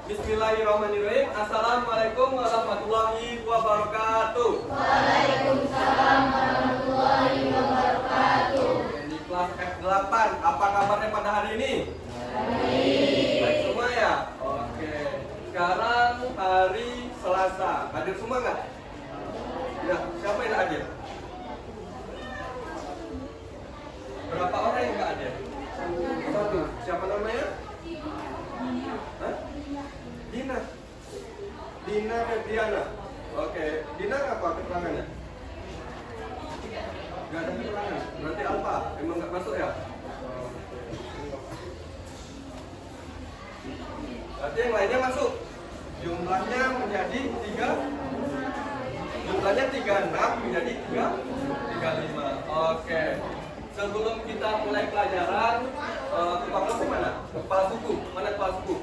Bismillahirrahmanirrahim. Assalamualaikum warahmatullahi wabarakatuh. Waalaikumsalam warahmatullahi wabarakatuh. Di kelas F8, apa kabarnya pada hari ini? Baik. Baik semua ya? Oke. Sekarang hari Selasa. Hadir semua nggak? Ya, siapa yang nggak hadir? Berapa orang yang nggak hadir? Satu. Siapa namanya? Hah? Dina. Dina Febriana. Oke. Dina apa keterangannya? Gak ada keterangan. Berarti Alfa. Emang nggak masuk ya? Berarti yang lainnya masuk. Jumlahnya menjadi 3. Jumlahnya 36 menjadi 35. Oke. Sebelum kita mulai pelajaran, kepala kelas mana? Kepala suku. Mana kepala suku?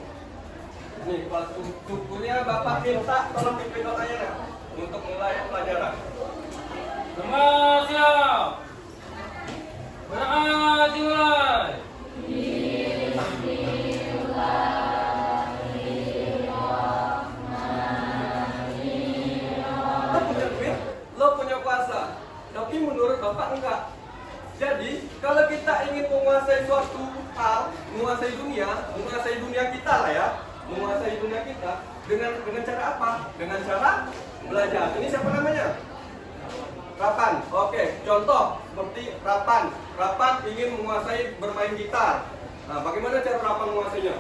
Nih, kepala sukunya Bapak minta tolong pimpin doanya ya, untuk mulai pelajaran. Semua siap. Berangkat dimulai. Lo punya duit, lo punya kuasa, tapi menurut Bapak enggak. Jadi, kalau kita ingin menguasai suatu hal, menguasai dunia kita lah ya, menguasai dunia kita dengan cara apa? Dengan cara belajar. Ini siapa namanya? Rapan. Oke, contoh seperti Rapan. Rapan ingin menguasai bermain gitar. Nah, bagaimana cara Rapan menguasainya?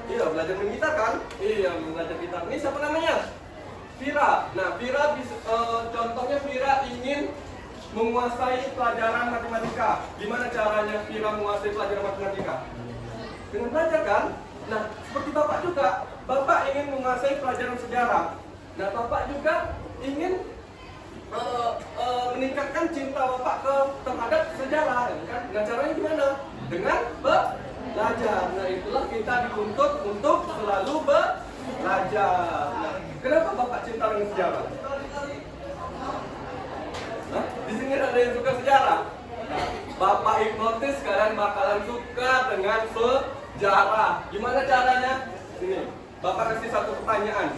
Iya, belajar main gitar kan? Iya, belajar gitar. Ini siapa namanya? Vira. Nah, Vira contohnya Vira ingin menguasai pelajaran matematika. Gimana caranya Vira menguasai pelajaran matematika? Dengan belajar kan? Nah, seperti Bapak juga. Bapak ingin menguasai pelajaran sejarah. Nah, Bapak juga ingin meningkatkan cinta Bapak terhadap sejarah. Kan? Dengan caranya gimana? Dengan belajar. Nah, itulah kita dituntut untuk selalu belajar. Nah, kenapa Bapak cinta dengan sejarah? Hah? Di sini ada yang suka sejarah. Bapak hipnotis sekarang bakalan suka dengan sejarah. Gimana caranya? Sini, Bapak kasih satu pertanyaan.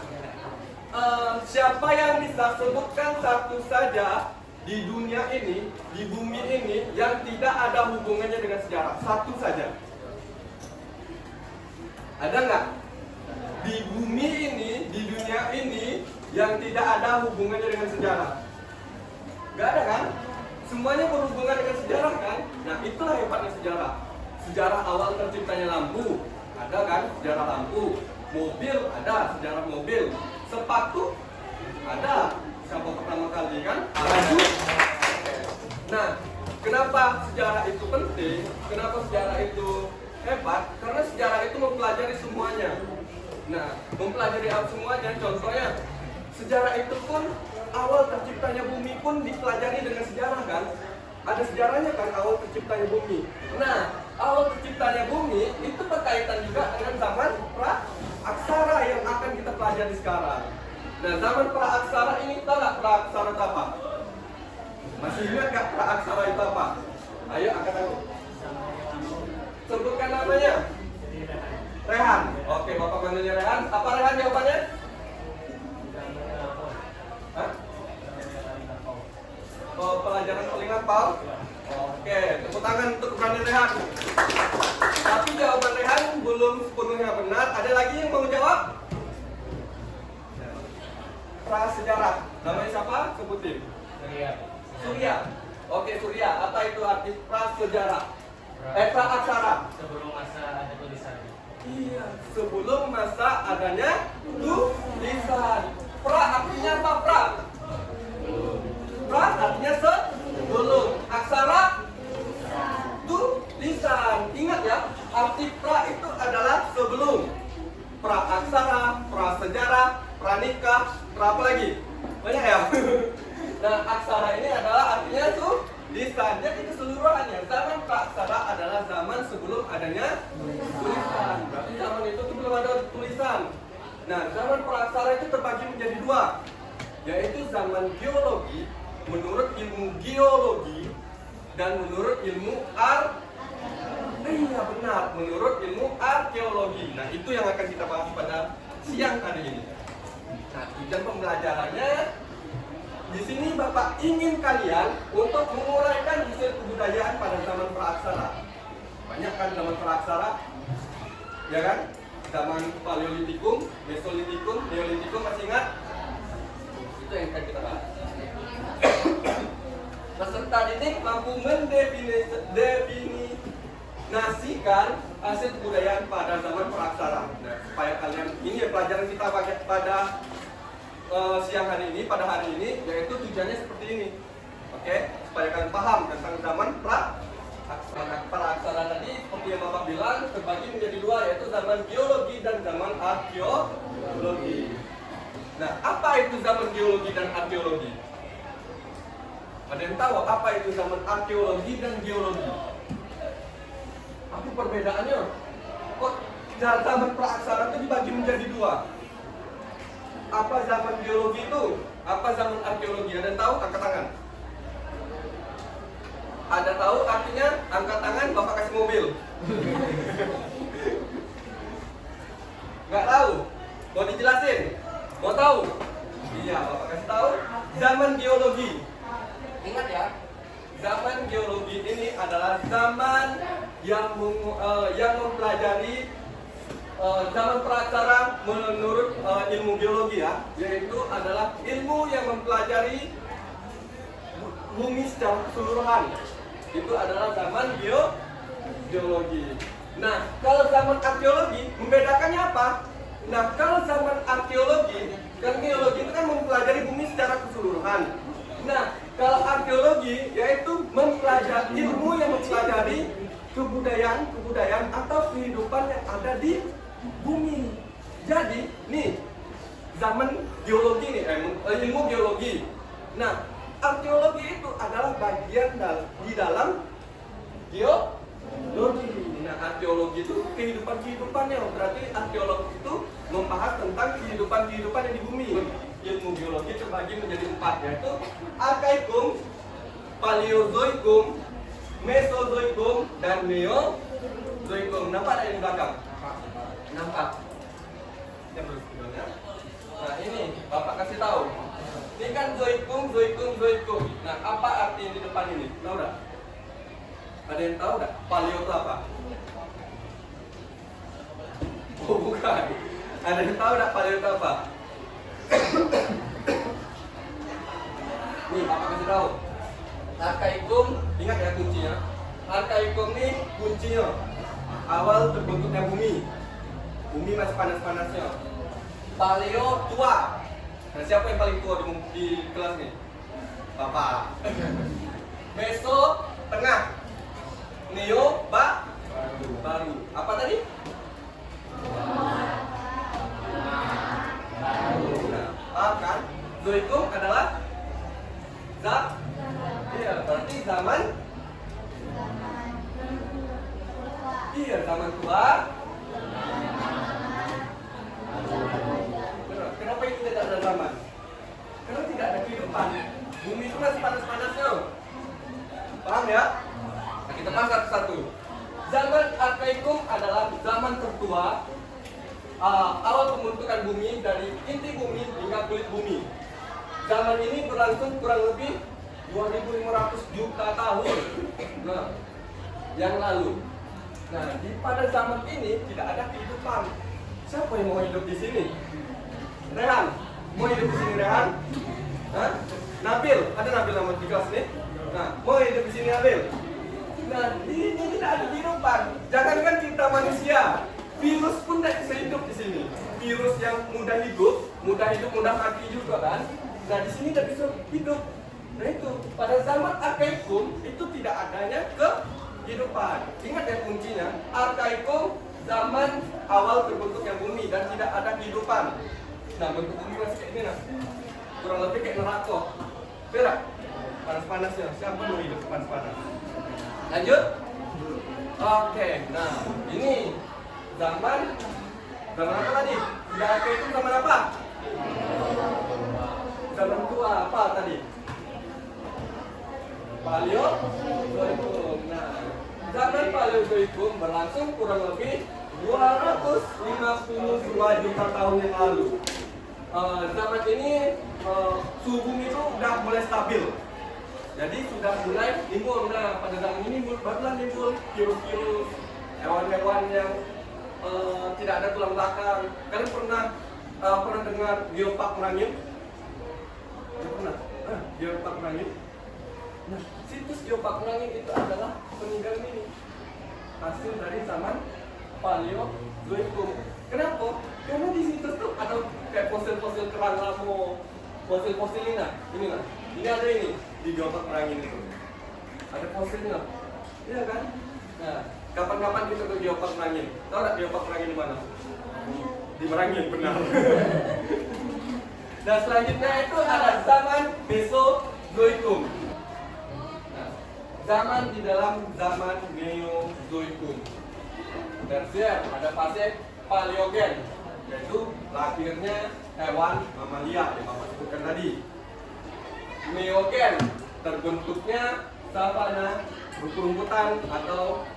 Siapa yang bisa sebutkan satu saja di dunia ini, di bumi ini yang tidak ada hubungannya dengan sejarah? Satu saja. Ada nggak? Di bumi ini, di dunia ini yang tidak ada hubungannya dengan sejarah? Gak ada kan? Semuanya berhubungan dengan sejarah kan? Nah, itulah hebatnya sejarah. Sejarah awal terciptanya lampu, ada kan? Sejarah lampu. Mobil, ada sejarah mobil. Sepatu, ada. Siapa pertama kali kan? Baju. Nah, kenapa sejarah itu penting? Kenapa sejarah itu hebat? Karena sejarah itu mempelajari semuanya. Nah, mempelajari semuanya, contohnya sejarah itu pun awal terciptanya bumi pun dipelajari dengan sejarah kan? Ada sejarahnya kan awal terciptanya bumi. Nah, awal terciptanya bumi itu berkaitan juga dengan zaman pra-aksara yang akan kita pelajari sekarang. Nah, zaman pra-aksara ini tahu nggak pra-aksara itu apa? Masih ingat nggak pra-aksara itu apa? Ayo angkat tangan. Sebutkan namanya. Rehan. Oke, Bapak panggilnya Rehan. Apa Rehan jawabannya? Hah? Oh, pelajaran paling hafal? Oke, tepuk tangan untuk keberanian Rehan. Tapi jawaban Rehan belum sepenuhnya benar. Ada lagi yang mau jawab? Prasejarah. Namanya siapa? Sebutin. Surya. Oke, Surya. Apa itu arti prasejarah? Pra-aksara. Sebelum masa ada tulisan. Iya, sebelum masa adanya tulisan. Pra artinya apa? Pra artinya sebelum. Aksara tulisan. Ingat ya, arti pra itu adalah sebelum. Pra aksara, pra sejarah, pranikah, pra apa lagi? Banyak ya. Nah, aksara ini adalah artinya tulisan. Jadi keseluruhannya zaman praksara adalah zaman sebelum adanya tulisan. Berarti zaman itu tuh belum ada tulisan. Nah, zaman praksara itu terbagi menjadi dua, yaitu zaman geologi menurut ilmu geologi dan menurut ilmu Iya benar, menurut ilmu arkeologi. Nah itu yang akan kita bahas pada siang hari ini. Nah tujuan pembelajarannya di sini Bapak ingin kalian untuk menguraikan hasil kebudayaan pada zaman praaksara. Banyak kan zaman praaksara, ya kan? Zaman Paleolitikum, Mesolitikum, Neolitikum, masih ingat? Itu yang akan kita bahas. Peserta didik mampu mendefinisikan hasil kebudayaan pada zaman praaksara. Nah, supaya kalian ini ya pelajaran kita pada siang hari ini, pada hari ini, yaitu tujuannya seperti ini. Oke, supaya kalian paham tentang zaman praaksara tadi, seperti yang Bapak bilang, terbagi menjadi dua, yaitu zaman geologi dan zaman arkeologi. Nah, apa itu zaman geologi dan arkeologi? Ada yang tahu apa itu zaman arkeologi dan geologi? Apa perbedaannya? Kok zaman praaksara itu dibagi menjadi dua? Apa zaman geologi itu? Apa zaman arkeologi? Ada yang tahu? Angkat tangan. Ada tahu artinya? Angkat tangan, Bapak kasih mobil. Nggak tahu? Mau dijelasin? Mau tahu? Iya, Bapak kasih tahu. Zaman geologi. Ingat ya, zaman geologi ini adalah zaman yang mempelajari zaman praaksara menurut ilmu geologi ya, yaitu adalah ilmu yang mempelajari bumi secara keseluruhan. Itu adalah zaman geologi. Nah, kalau zaman arkeologi membedakannya apa? Nah, kalau zaman arkeologi, kan geologi itu kan mempelajari bumi secara keseluruhan. Nah, kalau arkeologi yaitu mempelajari ilmu yang mempelajari kebudayaan atau kehidupan yang ada di bumi. Jadi, nih zaman geologi nih, ilmu geologi. Nah, arkeologi itu adalah bagian di dalam geologi. Nah, arkeologi itu kehidupannya. Berarti arkeologi itu membahas tentang kehidupan yang di bumi. Ilmu geologi terbagi menjadi 4, yaitu Arkaikum, Paleozoikum, Mesozoikum, dan Neozoikum. Nampak ada di belakang? Nampak? Nah ini Bapak kasih tahu. Ini kan zoikum. Nah apa arti yang di depan ini? Tahu nggak? Ada yang tahu nggak? Paleo itu apa? Oh bukan. Ada yang tahu nggak paleo itu apa? Nih Bapak kasih tahu. Arkaikum, ingat ya kuncinya. Arkaikum ini kuncinya. Awal terbentuknya bumi. Bumi masih panas-panasnya. Paleo tua. Nah, siapa yang paling tua di kelas nih? Bapak. Meso tengah. Neo baru. Apa tadi? Nah, kan? Zoikum adalah iya, berarti zaman tua. Kenapa ini tidak ada zaman? Karena tidak ada kehidupan. Bumi itu masih panas-panasnya. Paham ya? Nah, kita bahas satu-satu. Zaman Arkaikum adalah zaman tertua. Awal pembentukan bumi dari inti bumi hingga kulit bumi. Zaman ini berlangsung kurang lebih 2.500 juta tahun. Nah, yang lalu. Nah, pada zaman ini tidak ada kehidupan. Siapa yang mau hidup di sini? Rehan, mau hidup di sini Rehan? Hah? Nabil, ada Nabil nama di kelas nih? Nah, mau hidup di sini Nabil? Nah, ini tidak ada kehidupan. Jangankan kita manusia, virus pun tidak bisa hidup di sini. Virus yang mudah hidup, mudah mati juga kan? Nah, di sini tidak bisa hidup. Nah itu, pada zaman Arkaikum itu tidak adanya kehidupan. Ingat ya kuncinya, Arkaikum zaman awal terbentuknya bumi dan tidak ada kehidupan. Nah, bentuk bumi masih kayak gini, nah. Kurang lebih kayak neraka. Berak? Panas-panasnya. Siapa mau hidup panas-panas? Lanjut. Oke, nah ini zaman apa tadi? Tidak Arkaikum zaman apa? Zaman tua apa tadi? Paleozoikum. Nah, Zaman Paleozoikum berlangsung kurang lebih 252 juta tahun yang lalu. Zaman ini suhu bumi itu udah mulai stabil. Jadi sudah mulai timbul. Nah, pada zaman ini barulah timbul virus-virus, hewan-hewan yang tidak ada tulang belakang. Kalian pernah dengar geopark merangin? Pernah? Geopark merangin? Nah, situs geopark merangin itu adalah peninggalan ini, hasil dari zaman Paleozoikum. Kenapa? Karena di situs tuh ada kayak fosil-fosil kerang lamo, fosil-fosil ini nah, ini ada ini di geopark merangin itu. Ada fosilnya, iya kan? Nah, kapan-kapan kita ke geopark merangin? Tahu nggak geopark merangin di mana? Di Merangin, benar. Dan selanjutnya itu ada zaman Mesozoikum. Nah, zaman di dalam zaman Neozoikum. Tersier, ada fase Paleogen, yaitu lahirnya hewan mamalia yang Bapak sebutkan tadi. Neogen, terbentuknya savana, rumput-rumputan atau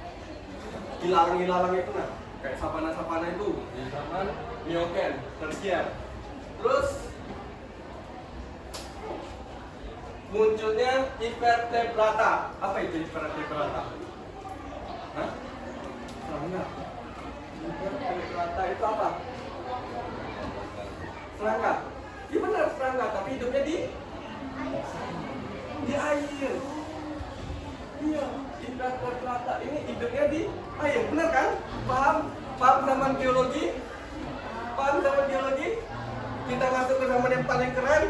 ilalang-ilalang itu nah, kayak savana-savana itu di zaman Neogen. Tersier. Terus munculnya invertebrata. Apa itu invertebrata? Hah? Serangga. Invertebrata itu apa? Serangga. Iya benar serangga, tapi hidupnya di air. Iya, invertebrata ini hidupnya di air, benar kan? Paham zaman geologi? Paham zaman geologi? Kita masuk ke zaman yang paling keren,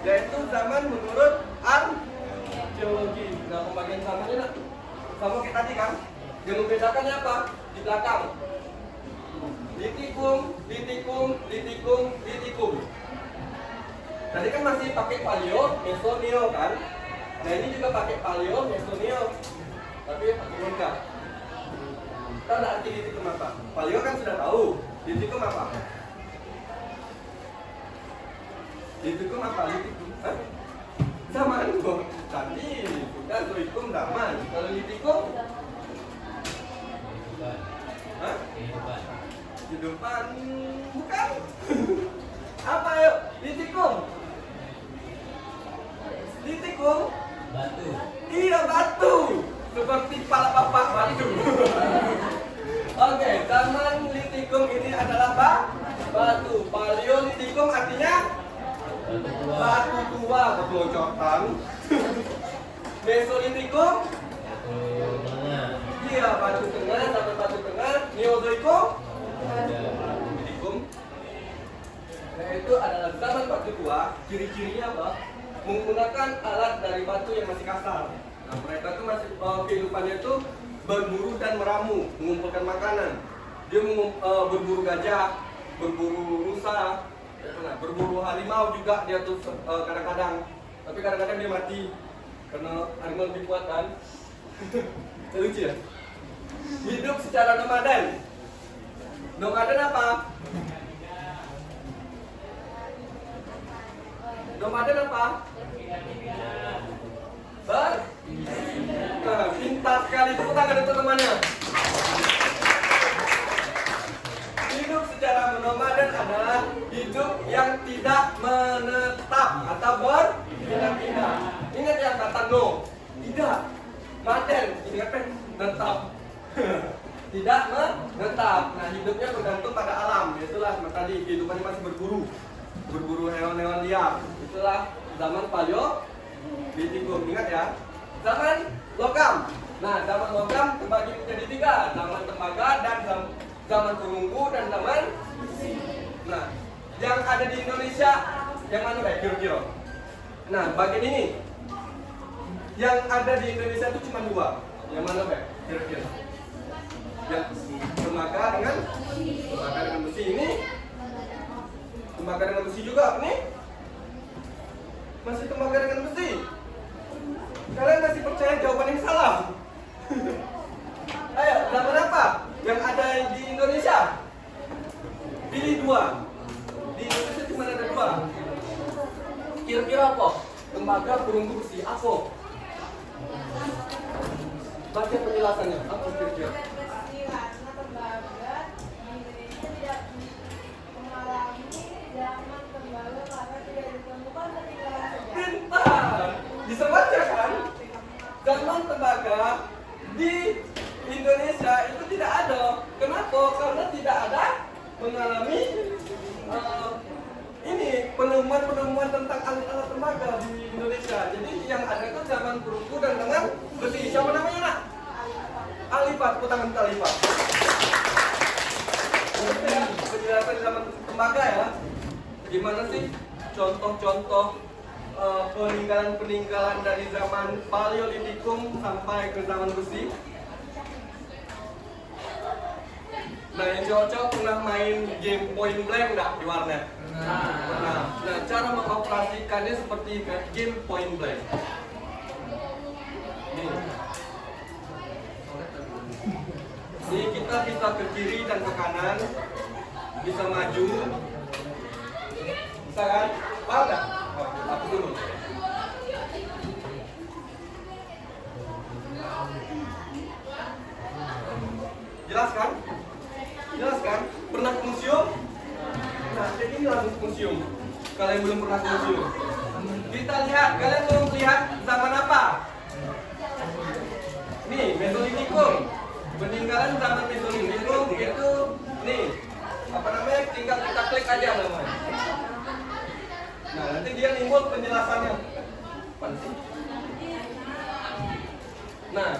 yaitu zaman menurut arkeologi. Nah, pembagian zamannya nah, sama kayak tadi kan? Yang membedakannya apa? Di belakang. Litikum. Tadi kan masih pakai paleo, meso, neo kan? Nah ini juga pakai paleo, meso, neo, tapi pakai lengkap. Tahu nggak arti litikum apa? Paleo kan sudah tahu. Litikum apa? Litikum apa? Litikum? Hah? Zaman kok. Tadi sudah zoikum zaman. Kalau litikum? Hah? Kehidupan bukan? Apa yuk? Litikum? Batu. Iya batu. Seperti kepala bapak batu. Oke, zaman litikum ini adalah batu. Paleolitikum artinya batu tua, kebocoran. Mesolitikum? Iya, batu tengah sampai batu tengah. Neozoikum? Litikum. Nah, itu adalah zaman batu tua. Ciri-cirinya apa? Menggunakan alat dari batu yang masih kasar. Nah, mereka tuh masih kehidupannya itu berburu dan meramu, mengumpulkan makanan. Dia berburu gajah, berburu rusa, berburu harimau juga dia tuh kadang-kadang. Tapi kadang-kadang dia mati karena harimau lebih kuat kan. Lucu ya? Hidup secara nomaden. Nomaden apa? Nomaden apa? Pintar sekali, tepuk tangan untuk temannya. Hidup secara nomaden adalah hidup yang tidak menetap atau berpindah-pindah. Ingat ya kata no, tidak. Maden, ingat kan? Menetap. Tidak menetap. Nah, hidupnya bergantung pada alam. Itulah tadi kehidupannya masih berburu hewan-hewan liar. Itulah zaman Paleolitikum. Ingat ya. Zaman logam. Nah, zaman logam terbagi menjadi 3. Zaman tembaga dan zaman perunggu dan zaman besi. Nah, yang ada di Indonesia yang mana baik kira-kira? Nah, bagian ini yang ada di Indonesia itu cuma 2. Yang mana baik kira-kira? Yang tembaga dengan besi ini. Tembaga dengan besi juga nih. Masih tembaga dengan besi. Kalian masih percaya jawaban yang salah? Ayo, zaman apa yang ada di Indonesia? Pilih 2. Di Indonesia cuma ada 2. Kira-kira apa? Tembaga, perunggu, besi. Apa? Baca penjelasannya. Apa kira-kira? Pintar. Bisa baca kan? Zaman tembaga di Indonesia itu tidak ada. Kenapa? Karena tidak ada mengalami ini penemuan tentang alat-alat tembaga di Indonesia. Jadi yang ada itu zaman perunggu dan dengan besi. Siapa namanya nak? Alifat, tangan Alifat. Oke, penjelasan zaman tembaga ya. Gimana sih contoh-contoh peninggalan-peninggalan dari zaman Paleolitikum sampai ke zaman besi? Nah, yang cowok-cowok pernah main game point blank nggak di warnet? Nah, cara mengoperasikannya seperti game point blank. Ini kita bisa ke kiri dan ke kanan, bisa maju, bisa kan? Paham nggak? Aku dulu. Jelas kan? Jelas kan? Pernah ke museum? Nah, jadi ini langsung ke museum. Kalian belum pernah ke museum. Kita lihat, kalian belum lihat zaman apa? Nih, Mesolitikum. Peninggalan zaman Mesolitikum itu nih, apa namanya? Tinggal kita klik aja namanya. Nah, nanti dia nimbul penjelasannya. Nah,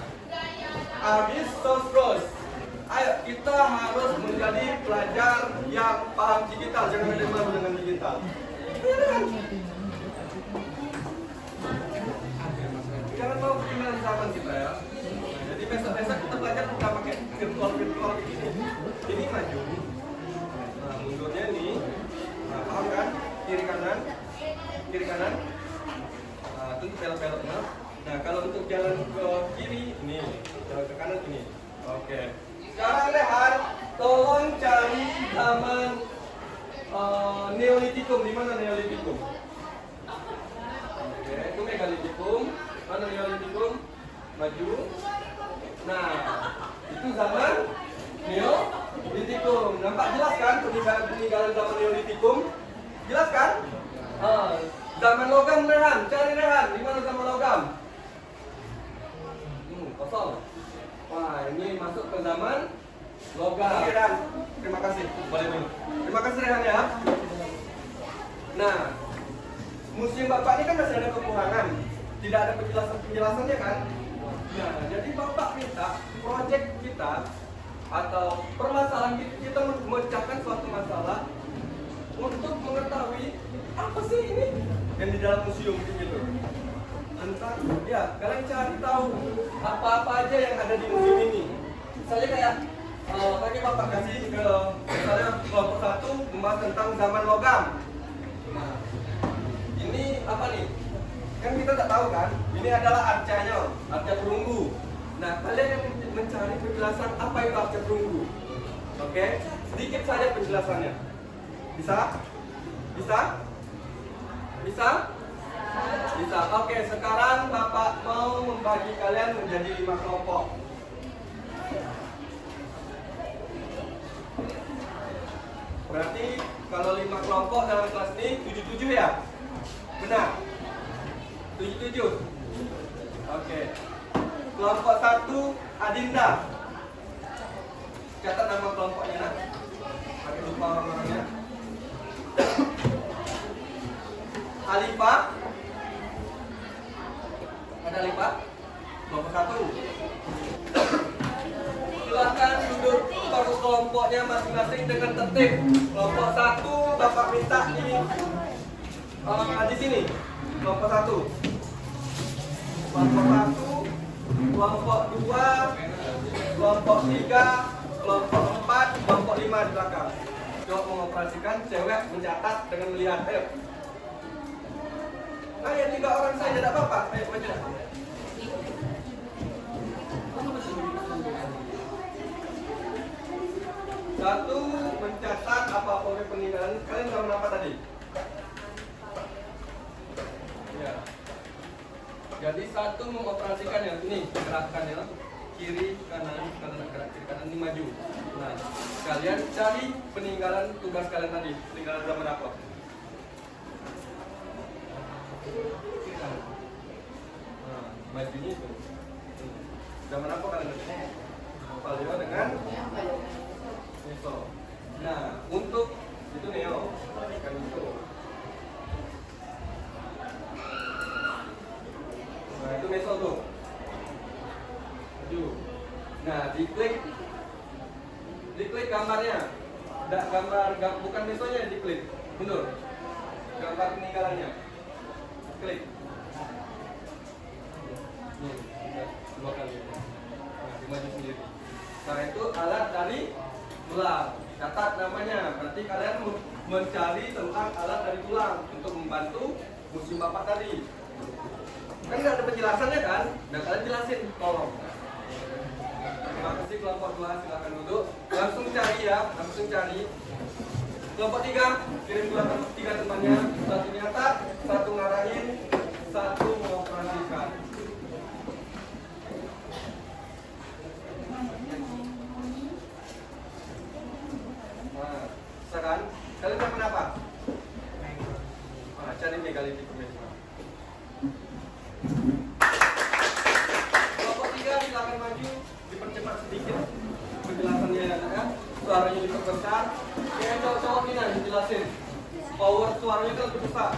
habis Sosros. Ayo, kita harus menjadi pelajar yang paham digital, jangan ada malu dengan digital. Jangan tahu ketinggalan zaman kita ya. Nah, jadi besok-besok kita belajar bukan pakai virtual begini. Ini maju. Nah, mundurnya nih. Nah, paham kan? Kiri kanan. Kiri kanan. Nah, itu belok-beloknya. Nah, kalau untuk jalan ke kiri, ini. Jalan ke kanan ini. Oke. Sekarang Rehan, tolong cari zaman Neolitikum. Di mana Neolitikum? Oke, itu Megalitikum. Mana Neolitikum? Maju. Nah, itu zaman Neolitikum. Nampak jelas kan peninggalan zaman Neolitikum? Jelas kan? Zaman logam Rehan, cari Rehan. Di mana zaman logam? Kosong. Wah, ini masuk ke zaman logam. Oke, Rehan. Terima kasih. Boleh minum. Terima kasih Rehan ya. Nah, museum Bapak ini kan masih ada kekurangan. Tidak ada penjelasannya kan? Nah, jadi Bapak minta proyek kita atau permasalahan kita memecahkan suatu masalah untuk mengetahui apa sih ini yang di dalam museum gitu. Tentang, ya, kalian cari tahu apa-apa aja yang ada di museum ini. Misalnya kayak tadi Bapak kasih ke misalnya kelompok 1 membahas tentang zaman logam. Nah, ini apa nih? Kan kita tak tahu kan? Ini adalah arcanya, arca perunggu. Nah, kalian yang mencari penjelasan apa itu arca perunggu. Oke, sedikit saja penjelasannya. Bisa? Bisa? Bisa? Bisa. Oke, sekarang Bapak mau membagi kalian menjadi 5 kelompok. Berarti kalau 5 kelompok dalam kelas ini 77 ya? Benar? 77. Oke. Kelompok 1 Adinda. Catat nama kelompoknya nak. Pakai lupa orang-orangnya. Alifah. Ada Alifah? Kelompok 1. Silakan duduk pada kelompoknya masing-masing dengan tertib. Kelompok 1 Bapak minta di sini. Kelompok 1. Kelompok 1, kelompok 2, kelompok 3, kelompok 4, kelompok 5 di belakang. Coba mengoperasikan, cewek mencatat dengan melihat. Ayo. Ayo 3 orang saja, tidak apa-apa. Ayo baca. Satu, mencatat apa-apa peninggalan. Kalian zaman apa tadi? Ya. Jadi 1 mengoperasikan yang ini gerakannya. kiri kanan, kalau nak gerak kiri kanan ini maju. Nah, kalian cari peninggalan tugas kalian tadi. Peninggalan zaman apa? Nah, majunya itu. Zaman apa kalian? Paleo dengan Meso. Nah, untuk itu Neo, kan itu. Nah, itu Meso tuh. Maju. Nah, diklik gambarnya. Bukan Mesonya diklik. Mundur. Gambar peninggalannya. Klik. Nih, dua kali. Nah, dimaju sendiri. Setelah itu alat dari tulang. Catat namanya. Berarti kalian mencari tentang alat dari tulang untuk membantu musim bapak tadi. Kan nggak ada penjelasannya kan? Nah, kalian jelasin, tolong. Terima kasih kelompok 2, silakan duduk. Langsung cari ya, langsung cari. Kelompok 3, kirim kelompok 3 temannya. Satu nyatat, satu ngarahin, satu mengoperasikan. Nah, sekarang kalian teman apa? Nah, cari megalitikum. Kelompok 3 silakan maju, dipercepat sedikit penjelasannya ya. Suaranya diperbesar. Yang cowok-cowok ini nanti dijelasin. Power suaranya kan lebih besar.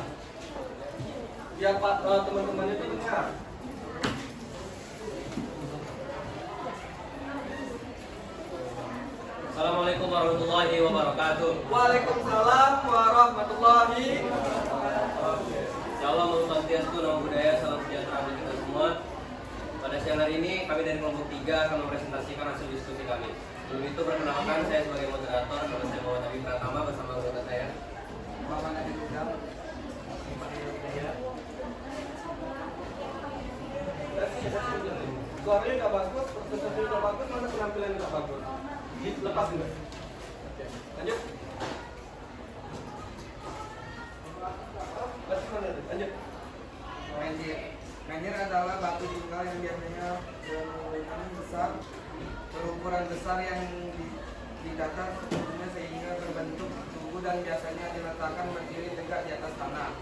Biar teman-temannya itu dengar. Assalamualaikum warahmatullahi wabarakatuh. Waalaikumsalam warahmatullahi wabarakatuh. Insyaallah Swastiastu, Namo Buddhaya, salam sejahtera bagi kita semua. Pada siang hari ini kami dari kelompok 3 akan mempresentasikan hasil diskusi kami. Sebelum itu perkenalkan, saya sebagai moderator, nama saya Muhammad Abi Pratama bersama anggota saya Muhammad Adi Rudal. Suaranya nggak bagus, presentasinya nggak bagus, mana penampilan nggak bagus. Lepas dulu. Oke, lanjut. Lanjut. Menhir adalah batu tunggal yang biasanya berukuran besar yang didatar sebelumnya sehingga berbentuk tugu dan biasanya diletakkan berdiri tegak di atas tanah.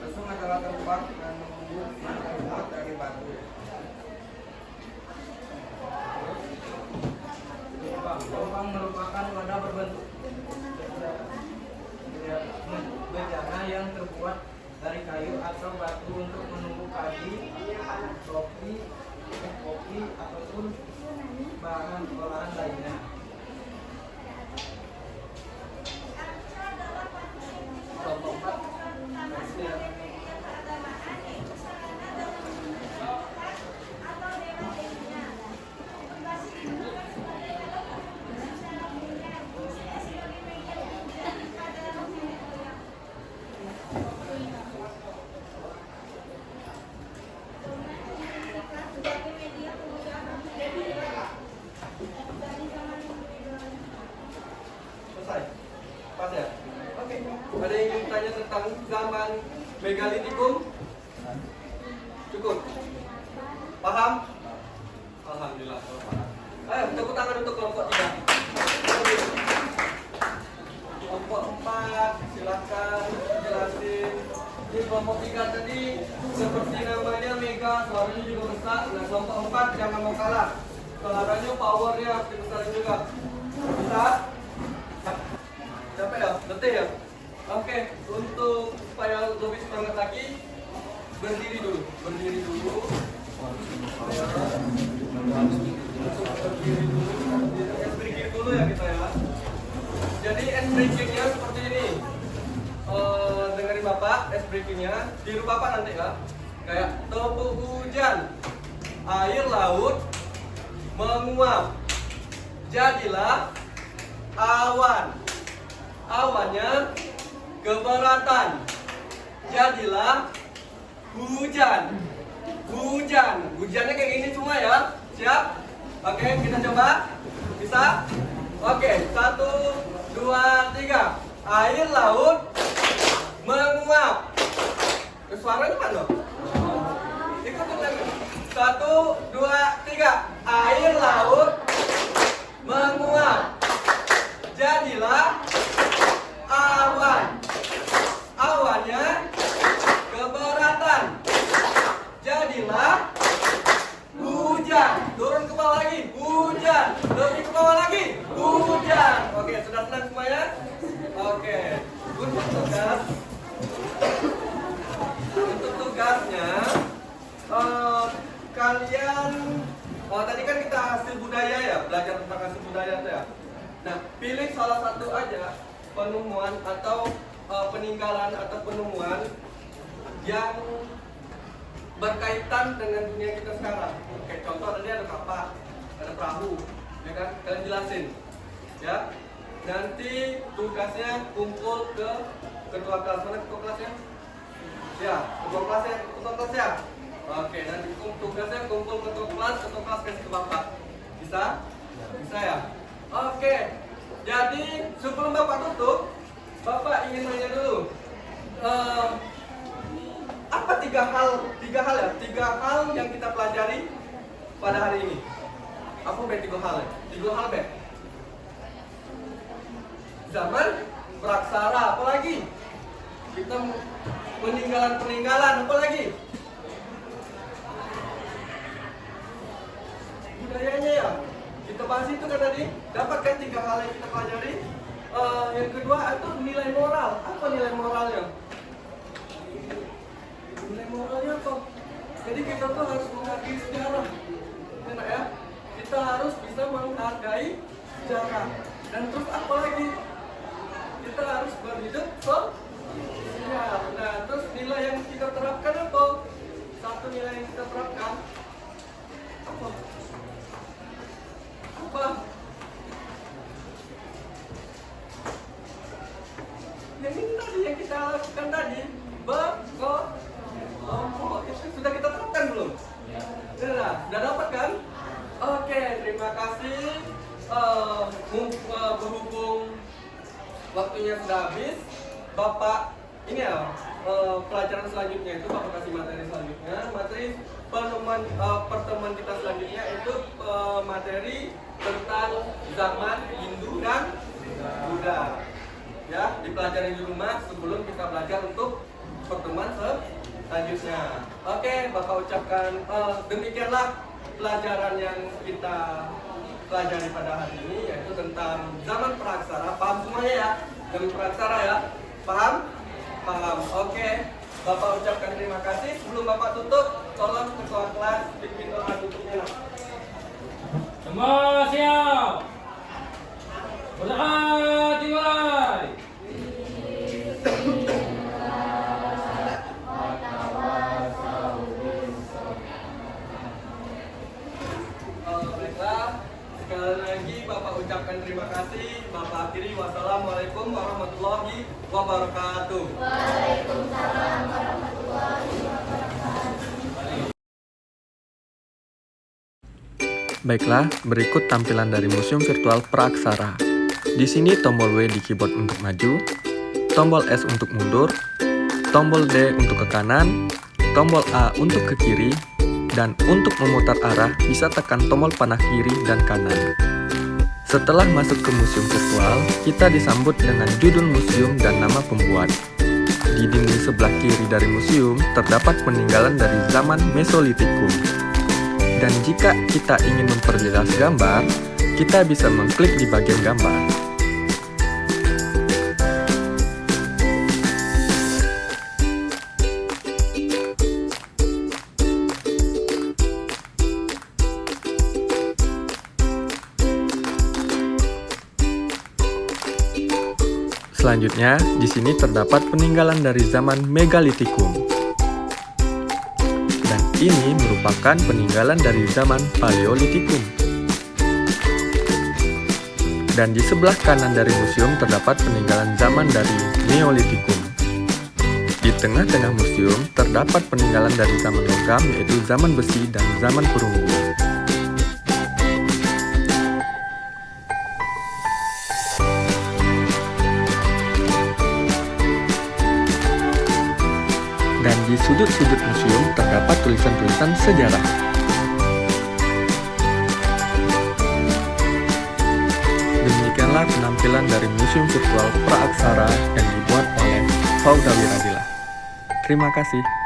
Lesung adalah tempat dan membungkuk yang terbuat dari batu. Lubang merupakan wadah berbentuk bejana yang terbuat dari kayu atau batu untuk menunggu padi, kopi ataupun bahan olahan lainnya. Kelompok 4. Selesai? Pas ya? Oke. Ada yang ingin tanya tentang zaman megalitikum? Cukup? Paham? Alhamdulillah. Ayo, tepuk tangan untuk kelompok 3. Kelompok 4, silakan jelasin. Di kelompok 3 tadi seperti namanya mega, suaranya juga besar. Nah, kelompok 4 jangan mau kalah. Suaranya powernya harus dibesarin juga. Bisa? Capek ya? Letih ya? Oke, untuk supaya lebih semangat lagi, berdiri dulu. Berdiri dulu. Es breaking dulu ya kita ya. Jadi es breakingnya seperti ini. Dengerin bapak, es breakingnya. Tiru bapak nanti ya. Kayak tepuk hujan, air laut menguap, jadilah awan. Awannya keberatan, jadilah hujan. Hujannya kayak gini semua ya. Siap? Oke, kita coba. Bisa? Oke, 1, 2, 3. Air laut menguap. Suaranya mana? Ikut tangan. 1, 2, 3. Air laut menguap. Jadilah awan. Awannya keberatan. Jadilah hujan. Turun ke bawah lagi. Hujan. Lebih ke bawah lagi. Hujan. Oke, sudah senang semuanya? Oke. Untuk tugasnya kalian tadi kan kita hasil budaya ya, belajar tentang hasil budaya tuh ya. Nah, pilih salah satu aja penemuan atau peninggalan atau penemuan yang berkaitan dengan dunia kita sekarang. Oke, contoh tadi ada kapal, ada perahu, ya kan? Kalian jelasin, ya. Nanti tugasnya kumpul ke ketua kelas. Mana ketua kelasnya? Ya, ketua kelasnya. Oke, nanti tugasnya kumpul ketua kelas kasih ke bapak. Bisa? Bisa ya? Oke. Jadi sebelum bapak tutup, bapak ingin nanya dulu. Apa tiga hal yang kita pelajari pada hari ini? Apa tiga hal ya? 3 hal be. Zaman praksara, apa lagi? Kita peninggalan, apa lagi? Budayanya ya. Kita bahas itu kan tadi. Dapatkan 3 hal yang kita pelajari. Yang kedua itu nilai moral. Apa nilai moralnya? Nilai moralnya apa? Jadi kita tuh harus menghargai sejarah. Enak ya? Kita harus bisa menghargai sejarah. Dan terus apa lagi? Kita harus berhidup sosial. Nah, terus nilai yang kita terapkan apa? Satu nilai yang kita terapkan apa? Yang ini tadi yang kita lakukan tadi, berkelompok. Itu sudah kita terapkan belum? Sudah dapat kan? Oke, terima kasih. Berhubung waktunya sudah habis, Bapak ini ya pelajaran selanjutnya itu Bapak kasih materi selanjutnya. Materi pertemuan kita selanjutnya itu materi tentang zaman Hindu dan Buddha. Ya, dipelajari di rumah sebelum kita belajar untuk pertemuan selanjutnya. Oke, Bapak ucapkan demikianlah pelajaran yang kita pelajari pada hari ini, yaitu tentang zaman praksara. Paham semuanya ya? Zaman praksara ya? Paham? Paham. Oke. Bapak ucapkan terima kasih. Sebelum Bapak tutup, tolong ketua kelas pimpin doa tutupnya. Semua siap. Berangkat dimulai. Baiklah, sekali lagi Bapak ucapkan terima kasih. Bapak akhiri, wassalamualaikum warahmatullahi wabarakatuh. Waalaikumsalam warahmatullahi wabarakatuh. Baiklah, berikut tampilan dari Museum Virtual Praksara. Di sini tombol W di keyboard untuk maju, tombol S untuk mundur, tombol D untuk ke kanan, tombol A untuk ke kiri, dan untuk memutar arah bisa tekan tombol panah kiri dan kanan. Setelah masuk ke museum virtual, kita disambut dengan judul museum dan nama pembuat. Di dinding sebelah kiri dari museum terdapat peninggalan dari zaman Mesolitikum. Dan jika kita ingin memperjelas gambar, kita bisa mengklik di bagian gambar. Selanjutnya, di sini terdapat peninggalan dari zaman Megalitikum. Dan ini merupakan peninggalan dari zaman Paleolitikum. Dan di sebelah kanan dari museum terdapat peninggalan zaman dari Neolitikum. Di tengah-tengah museum terdapat peninggalan dari zaman logam, yaitu zaman besi dan zaman perunggu. Dan di Di sudut-sudut museum terdapat tulisan-tulisan sejarah. Demikianlah penampilan dari Museum Virtual Praaksara yang dibuat oleh Fauda Wiradila. Terima kasih.